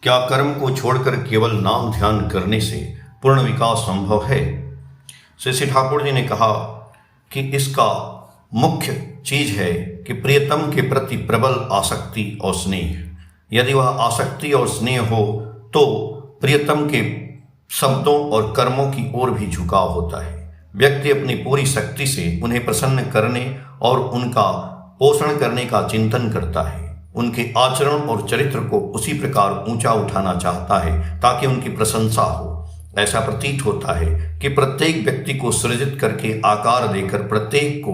क्या कर्म को छोड़कर केवल नाम ध्यान करने से पूर्ण विकास संभव है? श्री ठाकुर जी ने कहा कि इसका मुख्य चीज है कि प्रियतम के प्रति प्रबल आसक्ति और स्नेह। यदि वह आसक्ति और स्नेह हो तो प्रियतम के शब्दों और कर्मों की ओर भी झुकाव होता है। व्यक्ति अपनी पूरी शक्ति से उन्हें प्रसन्न करने और उनका पोषण करने का चिंतन करता है। उनके आचरण और चरित्र को उसी प्रकार ऊंचा उठाना चाहता है ताकि उनकी प्रशंसा हो। ऐसा प्रतीत होता है कि प्रत्येक व्यक्ति को सृजित करके आकार देकर प्रत्येक को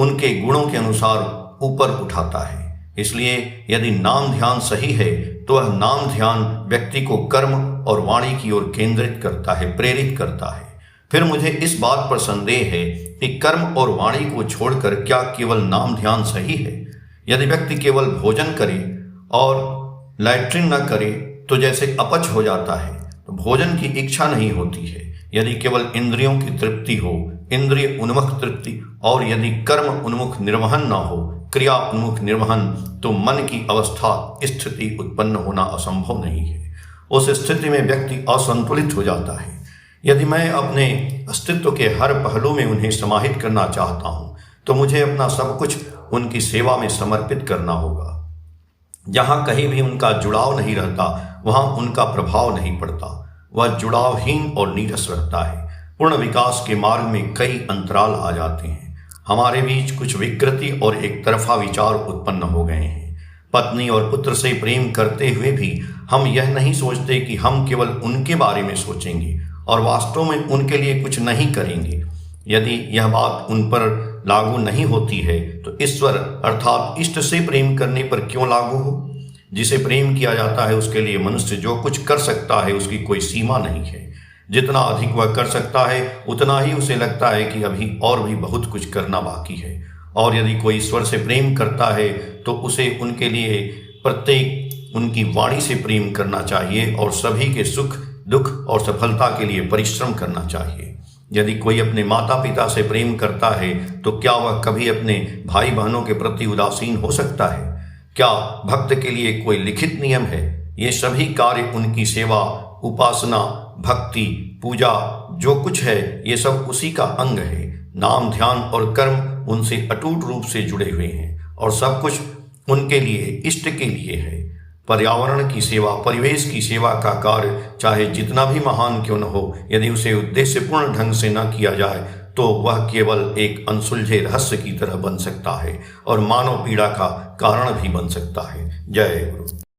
उनके गुणों के अनुसार ऊपर उठाता है। इसलिए यदि नाम ध्यान सही है तो वह नाम ध्यान व्यक्ति को कर्म और वाणी की ओर केंद्रित करता है, प्रेरित करता है। फिर मुझे इस बात पर संदेह है कि कर्म और वाणी को छोड़कर क्या केवल नाम ध्यान सही है? यदि व्यक्ति केवल भोजन करे और लैट्रिन न करे तो जैसे अपच हो जाता है, तो भोजन की इच्छा नहीं होती है। यदि केवल इंद्रियों की तृप्ति हो, इंद्रिय उन्मुख तृप्ति, और यदि कर्म उन्मुख निर्वहन न हो, क्रिया उन्मुख निर्वहन, तो मन की अवस्था स्थिति उत्पन्न होना असंभव नहीं है। उस स्थिति में व्यक्ति असंतुलित हो जाता है। यदि मैं अपने अस्तित्व के हर पहलू में उन्हें समाहित करना चाहता हूँ तो मुझे अपना सब कुछ उनकी सेवा में समर्पित करना होगा। जहाँ कहीं भी उनका जुड़ाव नहीं रहता वहाँ उनका प्रभाव नहीं पड़ता। वह जुड़ावहीन और नीरस रहता है। पूर्ण विकास के मार्ग में कई अंतराल आ जाते हैं। हमारे बीच कुछ विकृति और एक तरफा विचार उत्पन्न हो गए हैं। पत्नी और पुत्र से प्रेम करते हुए भी हम यह नहीं सोचते कि हम केवल उनके बारे में सोचेंगे और वास्तव में उनके लिए कुछ नहीं करेंगे। यदि यह बात उन पर लागू नहीं होती है तो ईश्वर अर्थात इष्ट से प्रेम करने पर क्यों लागू हो? जिसे प्रेम किया जाता है उसके लिए मनुष्य जो कुछ कर सकता है उसकी कोई सीमा नहीं है। जितना अधिक वह कर सकता है उतना ही उसे लगता है कि अभी और भी बहुत कुछ करना बाकी है। और यदि कोई ईश्वर से प्रेम करता है तो उसे उनके लिए प्रत्येक उनकी वाणी से प्रेम करना चाहिए और सभी के सुख दुख और सफलता के लिए परिश्रम करना चाहिए। यदि कोई अपने माता पिता से प्रेम करता है तो क्या वह कभी अपने भाई बहनों के प्रति उदासीन हो सकता है? क्या भक्त के लिए कोई लिखित नियम है? ये सभी कार्य उनकी सेवा, उपासना, भक्ति, पूजा जो कुछ है ये सब उसी का अंग है। नाम ध्यान और कर्म उनसे अटूट रूप से जुड़े हुए हैं और सब कुछ उनके लिए, इष्ट के लिए है। पर्यावरण की सेवा, परिवेश की सेवा का कार्य चाहे जितना भी महान क्यों न हो, यदि उसे उद्देश्यपूर्ण ढंग से न किया जाए तो वह केवल एक अनसुलझे रहस्य की तरह बन सकता है और मानव पीड़ा का कारण भी बन सकता है। जय गुरु।